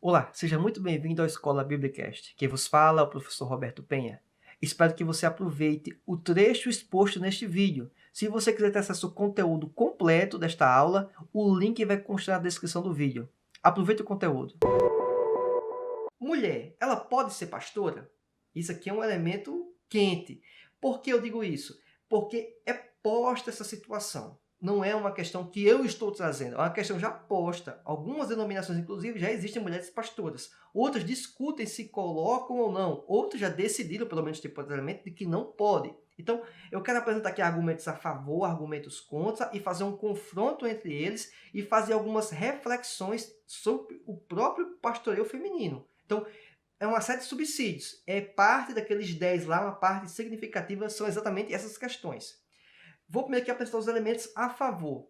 Olá, seja muito bem-vindo à Escola Biblicast. Quem vos fala é o professor Roberto Penha. Espero que você aproveite o trecho exposto neste vídeo. Se você quiser ter acesso ao conteúdo completo desta aula, o link vai constar na descrição do vídeo. Aproveite o conteúdo. Mulher, ela pode ser pastora? Isso aqui é um elemento quente. Por que eu digo isso? Porque é posta essa situação. Não é uma questão que eu estou trazendo, é uma questão já posta. Algumas denominações, inclusive, já existem mulheres pastoras. Outras discutem se colocam ou não. Outras já decidiram, pelo menos temporariamente, de que não pode. Então, eu quero apresentar aqui argumentos a favor, argumentos contra e fazer um confronto entre eles e fazer algumas reflexões sobre o próprio pastoreio feminino. Então, é uma série de subsídios. É parte daqueles 10 lá, uma parte significativa são exatamente essas questões. Vou primeiro aqui apresentar os elementos a favor.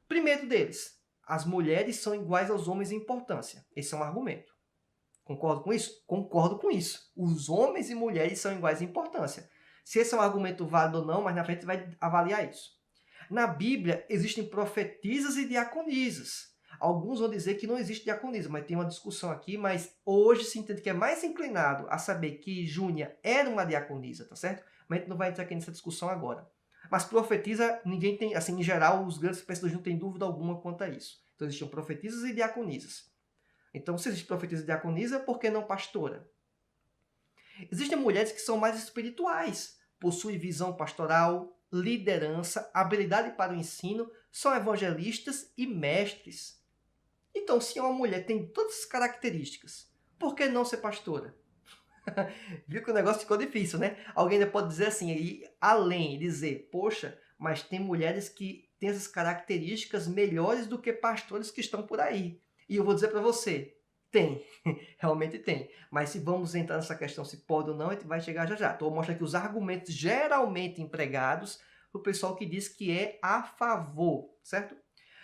Primeiro deles, as mulheres são iguais aos homens em importância. Esse é um argumento. Concordo com isso? Concordo com isso. Os homens e mulheres são iguais em importância. Se esse é um argumento válido ou não, mas na frente vai avaliar isso. Na Bíblia, existem profetisas e diaconisas. Alguns vão dizer que não existe diaconisa, mas tem uma discussão aqui, mas hoje se entende que é mais inclinado a saber que Júnia era uma diaconisa, tá certo? Mas a gente não vai entrar aqui nessa discussão agora. Mas profetisa, ninguém tem, assim, em geral, os grandes pensadores não têm dúvida alguma quanto a isso. Então existiam profetisas e diaconisas. Então, se existe profetisa e diaconisa, por que não pastora? Existem mulheres que são mais espirituais, possuem visão pastoral, liderança, habilidade para o ensino, são evangelistas e mestres. Então, se uma mulher tem todas essas características, por que não ser pastora? Viu que o negócio ficou difícil, né? Alguém ainda pode dizer assim, e além, dizer, poxa, mas tem mulheres que têm essas características melhores do que pastores que estão por aí. E eu vou dizer para você, tem, realmente tem. Mas se vamos entrar nessa questão se pode ou não, a gente vai chegar já já. Então eu mostro aqui os argumentos geralmente empregados para o pessoal que diz que é a favor, certo?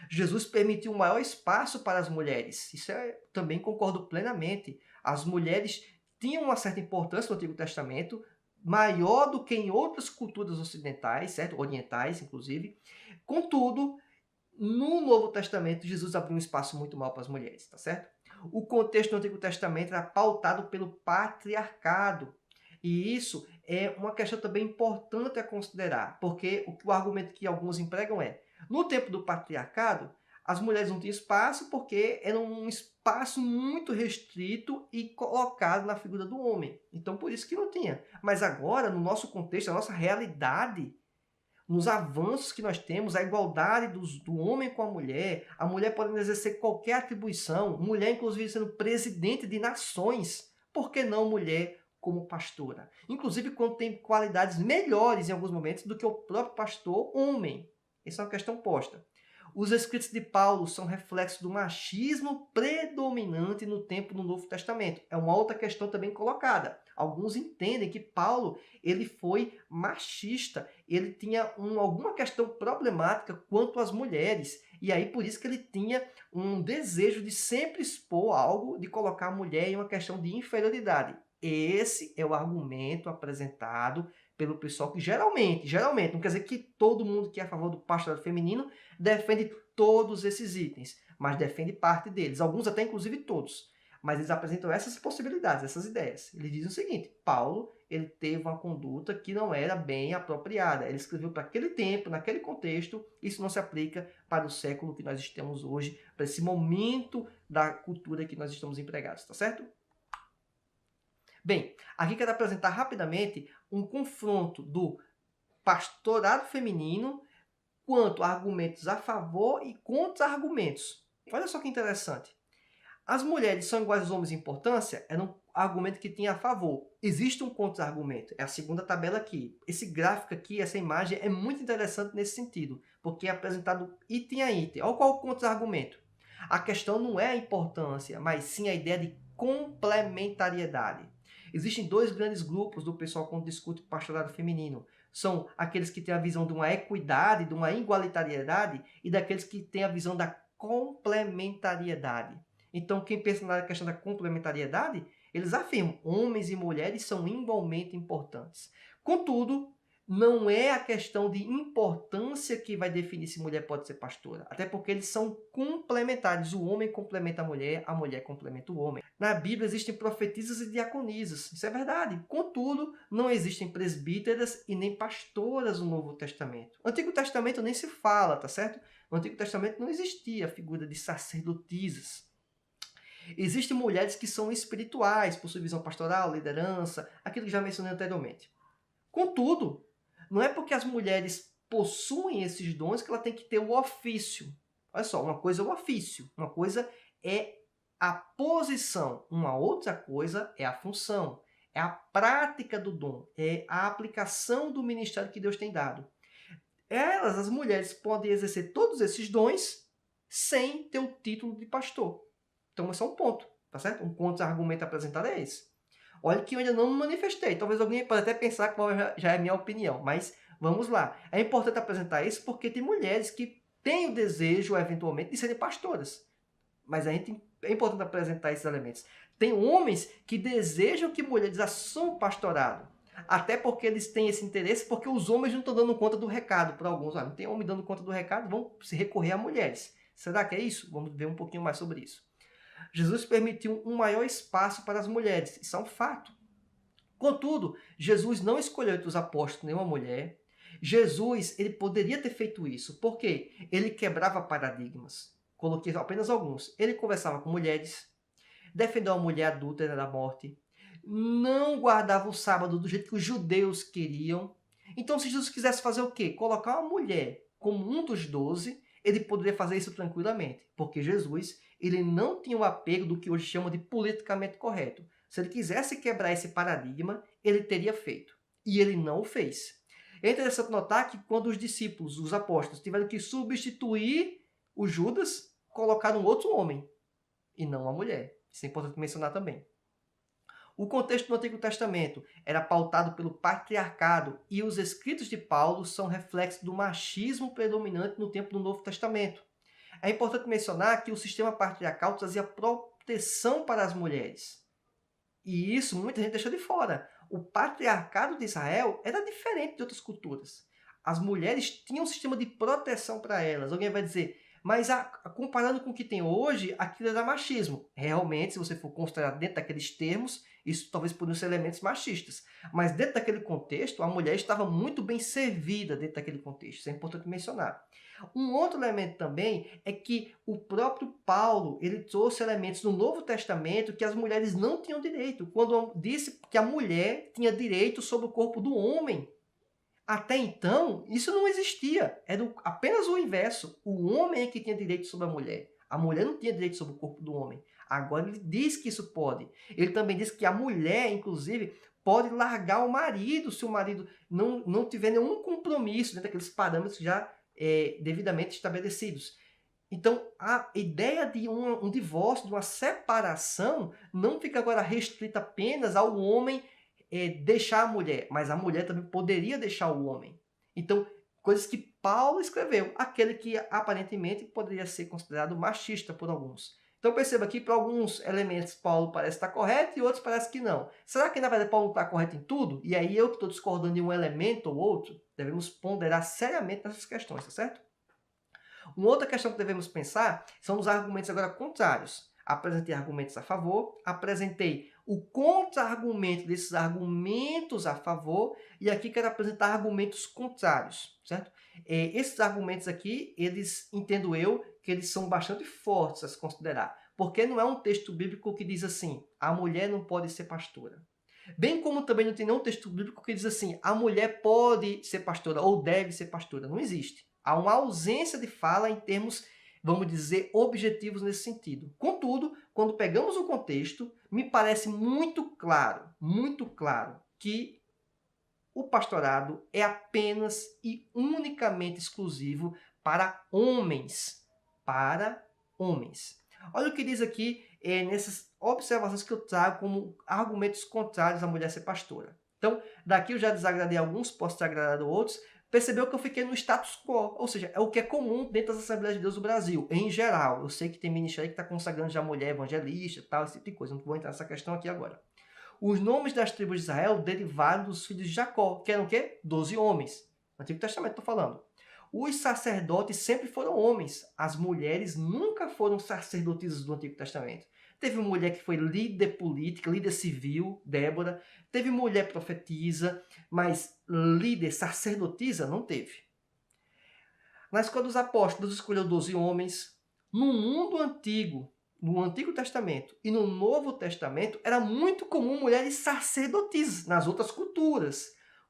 Jesus permitiu um maior espaço para as mulheres. Isso também concordo plenamente. As mulheres tinham uma certa importância no Antigo Testamento, maior do que em outras culturas ocidentais, certo? Orientais, inclusive. Contudo, no Novo Testamento, Jesus abriu um espaço muito maior para as mulheres, tá certo? O contexto do Antigo Testamento era pautado pelo patriarcado. E isso é uma questão também importante a considerar, porque o argumento que alguns empregam é: no tempo do patriarcado, as mulheres não tinham espaço porque era um espaço muito restrito e colocado na figura do homem. Então, por isso que não tinha. Mas agora, no nosso contexto, a nossa realidade, nos avanços que nós temos, a igualdade do homem com a mulher podendo exercer qualquer atribuição, mulher inclusive sendo presidente de nações, por que não mulher como pastora? Inclusive quando tem qualidades melhores em alguns momentos do que o próprio pastor homem. Essa é uma questão posta. Os escritos de Paulo são reflexos do machismo predominante no tempo do Novo Testamento. É uma outra questão também colocada. Alguns entendem que Paulo ele foi machista, ele tinha alguma questão problemática quanto às mulheres. E aí por isso que ele tinha um desejo de sempre expor algo, de colocar a mulher em uma questão de inferioridade. Esse é o argumento apresentado pelo pessoal que geralmente, não quer dizer que todo mundo que é a favor do pastorado feminino defende todos esses itens, mas defende parte deles, alguns até inclusive todos. Mas eles apresentam essas possibilidades, essas ideias. Eles dizem o seguinte: Paulo ele teve uma conduta que não era bem apropriada. Ele escreveu para aquele tempo, naquele contexto. Isso não se aplica para o século que nós estamos hoje, para esse momento da cultura que nós estamos empregados, tá certo? Bem, aqui quero apresentar rapidamente um confronto do pastorado feminino quanto a argumentos a favor e contra-argumentos. Olha só que interessante. As mulheres são iguais aos homens em importância? Era um argumento que tinha a favor. Existe um contra-argumento. É a segunda tabela aqui. Esse gráfico aqui, essa imagem, é muito interessante nesse sentido, porque é apresentado item a item. Olha qual é o contra-argumento. A questão não é a importância, mas sim a ideia de complementariedade. Existem dois grandes grupos do pessoal quando discute pastorado feminino. São aqueles que têm a visão de uma equidade, de uma igualitariedade, e daqueles que têm a visão da complementariedade. Então, quem pensa na questão da complementariedade, eles afirmam que homens e mulheres são igualmente importantes. Contudo, não é a questão de importância que vai definir se mulher pode ser pastora. Até porque eles são complementares. O homem complementa a mulher complementa o homem. Na Bíblia existem profetisas e diaconisas. Isso é verdade. Contudo, não existem presbíteras e nem pastoras no Novo Testamento. No Antigo Testamento nem se fala, tá certo? No Antigo Testamento não existia a figura de sacerdotisas. Existem mulheres que são espirituais, possuem visão pastoral, liderança, aquilo que já mencionei anteriormente. Contudo, não é porque as mulheres possuem esses dons que ela tem que ter o ofício. Olha só, uma coisa é o ofício, uma coisa é a posição, uma outra coisa é a função, é a prática do dom, é a aplicação do ministério que Deus tem dado. Elas, as mulheres, podem exercer todos esses dons sem ter o título de pastor. Então, esse é um ponto, tá certo? Um contra-argumento apresentado é esse. Olha que eu ainda não me manifestei. Talvez alguém pode até pensar que já é minha opinião, mas vamos lá. É importante apresentar isso porque tem mulheres que têm o desejo, eventualmente, de serem pastoras. Mas é importante apresentar esses elementos. Tem homens que desejam que mulheres assumam pastorado. Até porque eles têm esse interesse, porque os homens não estão dando conta do recado para alguns. Não tem homem dando conta do recado, vão se recorrer a mulheres. Será que é isso? Vamos ver um pouquinho mais sobre isso. Jesus permitiu um maior espaço para as mulheres. Isso é um fato. Contudo, Jesus não escolheu entre os apóstolos nenhuma mulher. Jesus, ele poderia ter feito isso. Por quê? Ele quebrava paradigmas. Coloquei apenas alguns. Ele conversava com mulheres, defendeu a mulher adúltera da morte, não guardava o sábado do jeito que os judeus queriam. Então, se Jesus quisesse fazer o quê? Colocar uma mulher como um dos 12, ele poderia fazer isso tranquilamente. Porque Jesus, ele não tinha o apego do que hoje chama de politicamente correto. Se ele quisesse quebrar esse paradigma, ele teria feito. E ele não o fez. É interessante notar que quando os discípulos, os apóstolos, tiveram que substituir o Judas, colocaram outro homem, e não a mulher. Isso é importante mencionar também. O contexto do Antigo Testamento era pautado pelo patriarcado e os escritos de Paulo são reflexo do machismo predominante no tempo do Novo Testamento. É importante mencionar que o sistema patriarcal trazia proteção para as mulheres. E isso muita gente deixa de fora. O patriarcado de Israel era diferente de outras culturas. As mulheres tinham um sistema de proteção para elas. Alguém vai dizer, mas comparando com o que tem hoje, aquilo era machismo. Realmente, se você for considerar dentro daqueles termos, isso talvez poderiam ser elementos machistas. Mas dentro daquele contexto, a mulher estava muito bem servida dentro daquele contexto. Isso é importante mencionar. Um outro elemento também é que o próprio Paulo, ele trouxe elementos no Novo Testamento que as mulheres não tinham direito. Quando disse que a mulher tinha direito sobre o corpo do homem. Até então, isso não existia. Era apenas o inverso. O homem é que tinha direito sobre a mulher. A mulher não tinha direito sobre o corpo do homem. Agora ele diz que isso pode. Ele também diz que a mulher, inclusive, pode largar o marido se o marido não tiver nenhum compromisso dentro daqueles parâmetros já devidamente estabelecidos. Então, a ideia de um divórcio, de uma separação, não fica agora restrita apenas ao homem deixar a mulher, mas a mulher também poderia deixar o homem. Então, coisas que Paulo escreveu, aquele que aparentemente poderia ser considerado machista por alguns. Então perceba que para alguns elementos Paulo parece estar correto e outros parece que não. Será que na verdade Paulo está correto em tudo? E aí eu que estou discordando de um elemento ou outro? Devemos ponderar seriamente nessas questões, tá certo? Uma outra questão que devemos pensar são os argumentos agora contrários. Apresentei argumentos a favor, apresentei o contra-argumento desses argumentos a favor e aqui quero apresentar argumentos contrários, certo? Esses argumentos aqui, eles, entendo eu, que eles são bastante fortes a se considerar, porque não é um texto bíblico que diz assim, a mulher não pode ser pastora. Bem como também não tem nenhum texto bíblico que diz assim, a mulher pode ser pastora ou deve ser pastora. Não existe. Há uma ausência de fala em termos, vamos dizer, objetivos nesse sentido. Contudo, quando pegamos o contexto, me parece muito claro que o pastorado é apenas e unicamente exclusivo para homens. Para homens. Olha o que diz aqui nessas observações que eu trago como argumentos contrários à mulher ser pastora. Então, daqui eu já desagradei alguns, posso ter agradado outros. Percebeu que eu fiquei no status quo, ou seja, é o que é comum dentro das Assembleias de Deus do Brasil, em geral. Eu sei que tem ministério que está consagrando já mulher evangelista, tal, esse tipo de coisa. Não vou entrar nessa questão aqui agora. Os nomes das tribos de Israel derivaram dos filhos de Jacó, que eram o quê? 12 homens. Antigo Testamento, estou falando. Os sacerdotes sempre foram homens. As mulheres nunca foram sacerdotisas do Antigo Testamento. Teve mulher que foi líder política, líder civil, Débora. Teve mulher profetisa, mas líder sacerdotisa não teve. Na escola dos apóstolos, escolheu 12 homens. No mundo antigo, no Antigo Testamento e no Novo Testamento, era muito comum mulheres sacerdotisas nas outras culturas.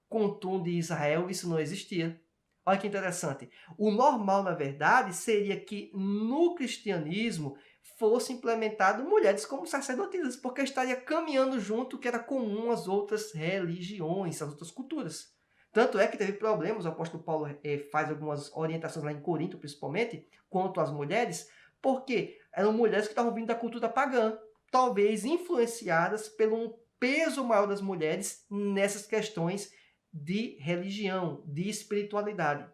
Contudo, em Israel isso não existia. Olha que interessante. O normal, na verdade, seria que no cristianismo fosse implementado mulheres como sacerdotisas, porque estaria caminhando junto o que era comum às outras religiões, às outras culturas. Tanto é que teve problemas, o apóstolo Paulo faz algumas orientações lá em Corinto, principalmente, quanto às mulheres, porque eram mulheres que estavam vindo da cultura pagã, talvez influenciadas pelo um peso maior das mulheres nessas questões de religião, de espiritualidade.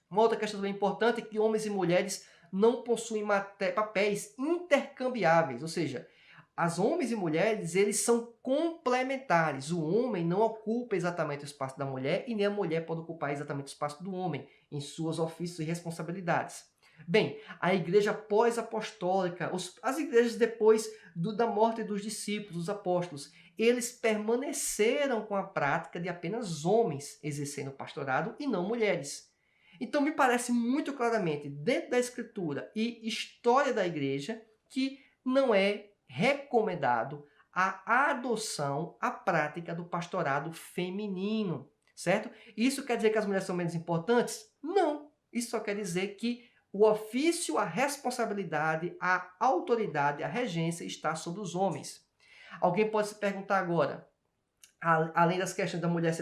Uma outra questão também importante é que homens e mulheres não possuem papéis intercambiáveis, ou seja, as homens e mulheres eles são complementares. O homem não ocupa exatamente o espaço da mulher e nem a mulher pode ocupar exatamente o espaço do homem em suas ofícios e responsabilidades. Bem, a igreja pós-apostólica, as igrejas depois da morte dos discípulos, dos apóstolos, eles permaneceram com a prática de apenas homens exercendo o pastorado e não mulheres. Então me parece muito claramente, dentro da Escritura e história da igreja, que não é recomendado a adoção, a prática do pastorado feminino, certo? Isso quer dizer que as mulheres são menos importantes? Não. Isso só quer dizer que o ofício, a responsabilidade, a autoridade, a regência está sobre os homens. Alguém pode se perguntar agora, além das questões da mulher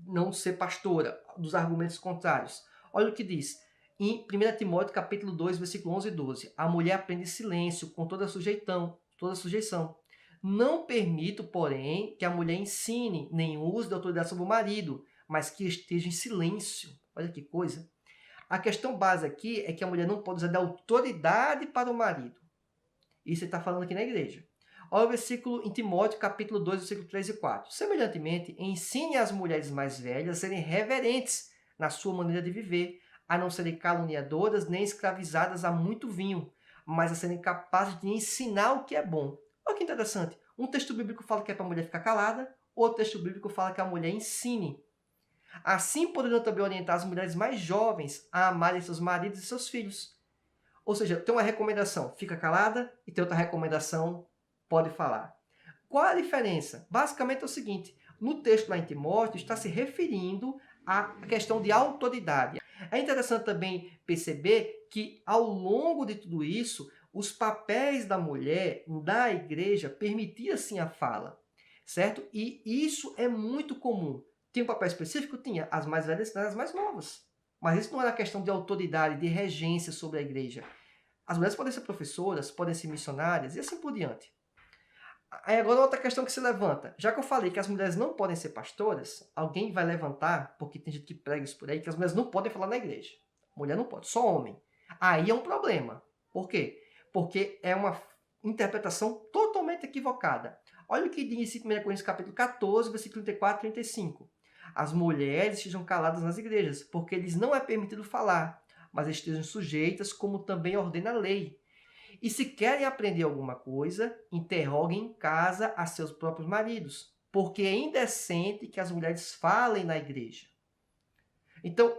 não ser pastora, dos argumentos contrários. Olha o que diz em 1 Timóteo capítulo 2, versículo 11 e 12. A mulher aprende silêncio com toda sujeição. Não permito, porém, que a mulher ensine, nem use de autoridade sobre o marido, mas que esteja em silêncio. Olha que coisa. A questão base aqui é que a mulher não pode usar de autoridade para o marido. Isso ele está falando aqui na igreja. Olha o versículo em Timóteo, capítulo 2, versículo 3 e 4. Semelhantemente, ensine as mulheres mais velhas a serem reverentes na sua maneira de viver, a não serem caluniadoras nem escravizadas a muito vinho, mas a serem capazes de ensinar o que é bom. Olha que interessante. Um texto bíblico fala que é para a mulher ficar calada, outro texto bíblico fala que a mulher ensine. Assim poderiam também orientar as mulheres mais jovens a amarem seus maridos e seus filhos. Ou seja, tem uma recomendação, fica calada, e tem outra recomendação, pode falar. Qual a diferença? Basicamente é o seguinte, no texto lá em Timóteo está se referindo à questão de autoridade. É interessante também perceber que ao longo de tudo isso, os papéis da mulher na igreja permitiam sim a fala, certo? E isso é muito comum. Tinha um papel específico? Tinha. As mais velhas e as mais novas. Mas isso não era questão de autoridade, de regência sobre a igreja. As mulheres podem ser professoras, podem ser missionárias e assim por diante. Aí agora outra questão que se levanta. Já que eu falei que as mulheres não podem ser pastoras, alguém vai levantar, porque tem gente que prega isso por aí, que as mulheres não podem falar na igreja. Mulher não pode, só homem. Aí é um problema. Por quê? Porque é uma interpretação totalmente equivocada. Olha o que diz em 1 Coríntios capítulo 14, versículo 34 e 35. As mulheres estejam caladas nas igrejas, porque lhes não é permitido falar, mas estejam sujeitas, como também ordena a lei. E se querem aprender alguma coisa, interroguem em casa a seus próprios maridos, porque é indecente que as mulheres falem na igreja. Então,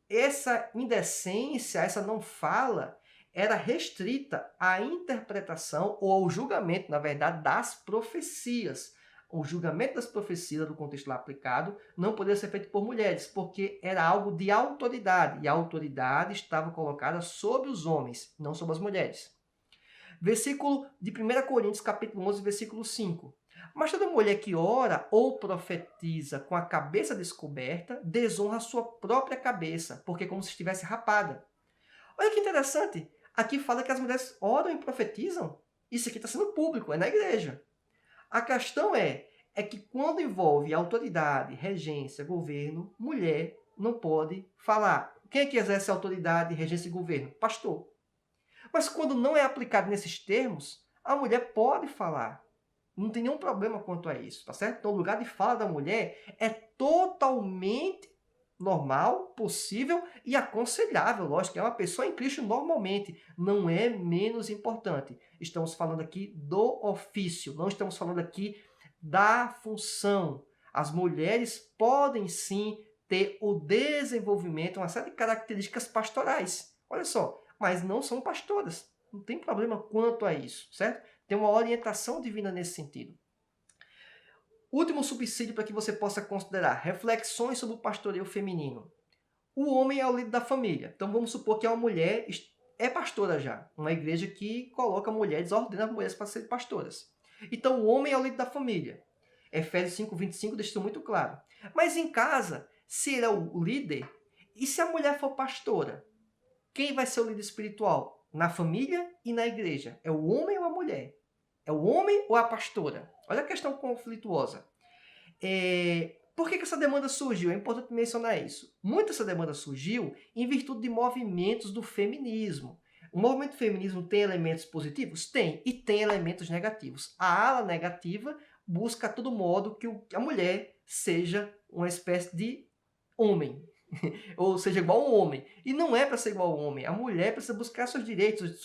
essa indecência, essa não fala, era restrita à interpretação ou ao julgamento, na verdade, das profecias. O julgamento das profecias, do contexto lá aplicado, não poderia ser feito por mulheres, porque era algo de autoridade, e a autoridade estava colocada sobre os homens, não sobre as mulheres. Versículo de 1 Coríntios, capítulo 11, versículo 5. Mas toda mulher que ora ou profetiza com a cabeça descoberta, desonra a sua própria cabeça, porque é como se estivesse rapada. Olha que interessante. Aqui fala que as mulheres oram e profetizam. Isso aqui está sendo público, é na igreja. A questão é que quando envolve autoridade, regência, governo, mulher não pode falar. Quem é que exerce autoridade, regência e governo? Pastor. Mas quando não é aplicado nesses termos, a mulher pode falar. Não tem nenhum problema quanto a isso, tá certo? Então, o lugar de fala da mulher é totalmente normal, possível e aconselhável, lógico, é uma pessoa em Cristo normalmente, não é menos importante. Estamos falando aqui do ofício, não estamos falando aqui da função. As mulheres podem sim ter o desenvolvimento, uma série de características pastorais, olha só, mas não são pastoras, não tem problema quanto a isso, certo? Tem uma orientação divina nesse sentido. Último subsídio para que você possa considerar, reflexões sobre o pastoreio feminino. O homem é o líder da família. Então vamos supor que uma mulher é pastora já. Uma igreja que coloca mulheres, ordena mulheres para serem pastoras. Então o homem é o líder da família. Efésios 5:25 deixa isso muito claro. Mas em casa, se ele é o líder, e se a mulher for pastora? Quem vai ser o líder espiritual? Na família e na igreja. É o homem ou a mulher? É o homem ou a pastora? Olha a questão conflituosa. Por que essa demanda surgiu? É importante mencionar isso. Muito essa demanda surgiu em virtude de movimentos do feminismo. O movimento do feminismo tem elementos positivos? Tem. E tem elementos negativos. A ala negativa busca a todo modo que a mulher seja uma espécie de homem. Ou seja, igual a um homem. E não é para ser igual ao homem. A mulher precisa buscar seus direitos,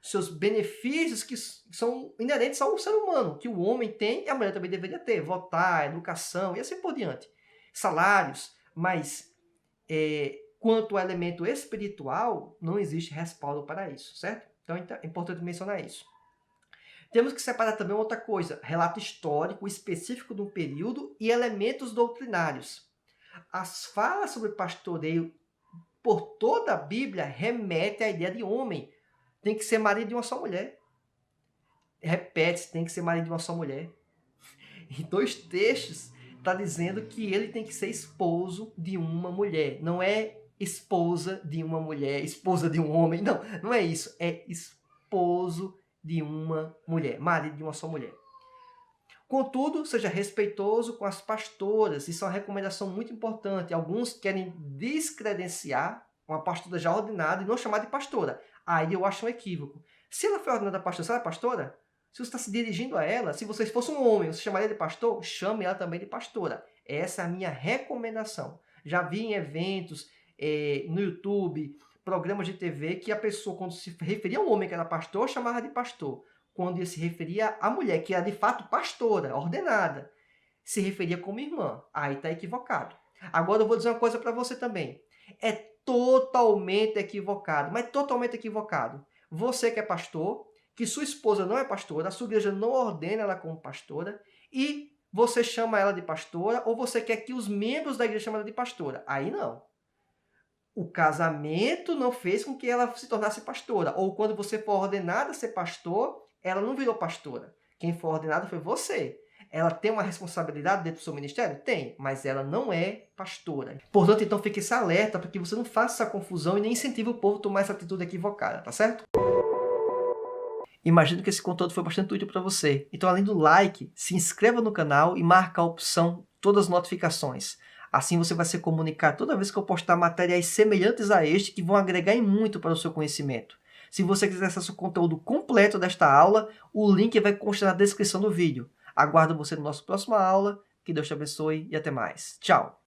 seus benefícios que são inerentes ao ser humano, que o homem tem e a mulher também deveria ter. Votar, educação e assim por diante. Salários, mas quanto ao elemento espiritual, não existe respaldo para isso, certo? Então é importante mencionar isso. Temos que separar também outra coisa, relato histórico específico de um período e elementos doutrinários. As falas sobre pastoreio por toda a Bíblia remetem à ideia de homem. Tem que ser marido de uma só mulher. Repete-se, tem que ser marido de uma só mulher. Em 2 textos está dizendo que ele tem que ser esposo de uma mulher. Não é esposa de uma mulher, esposa de um homem. Não, não é isso. É esposo de uma mulher, marido de uma só mulher. Contudo, seja respeitoso com as pastoras. Isso é uma recomendação muito importante. Alguns querem descredenciar uma pastora já ordenada e não chamar de pastora. Aí eu acho um equívoco. Se ela foi ordenada pastora, se ela é pastora, se você está se dirigindo a ela, se você fosse um homem, você chamaria de pastor, chame ela também de pastora. Essa é a minha recomendação. Já vi em eventos, no YouTube, programas de TV, que a pessoa, quando se referia a um homem que era pastor, chamava de pastor. Quando ele se referia à mulher, que era de fato pastora, ordenada, se referia como irmã. Aí está equivocado. Agora eu vou dizer uma coisa para você também. É totalmente equivocado, mas totalmente equivocado. Você que é pastor, que sua esposa não é pastora, a sua igreja não ordena ela como pastora, e você chama ela de pastora, ou você quer que os membros da igreja chamem ela de pastora. Aí não. O casamento não fez com que ela se tornasse pastora. Ou quando você for ordenada a ser pastor, ela não virou pastora. Quem foi ordenado foi você. Ela tem uma responsabilidade dentro do seu ministério? Tem, mas ela não é pastora. Portanto, então fique esse alerta para que você não faça essa confusão e nem incentive o povo a tomar essa atitude equivocada, tá certo? Imagino que esse conteúdo foi bastante útil para você. Então, além do like, se inscreva no canal e marque a opção todas as notificações. Assim você vai ser comunicado toda vez que eu postar materiais semelhantes a este que vão agregar em muito para o seu conhecimento. Se você quiser acessar o conteúdo completo desta aula, o link vai constar na descrição do vídeo. Aguardo você na nossa próxima aula. Que Deus te abençoe e até mais. Tchau!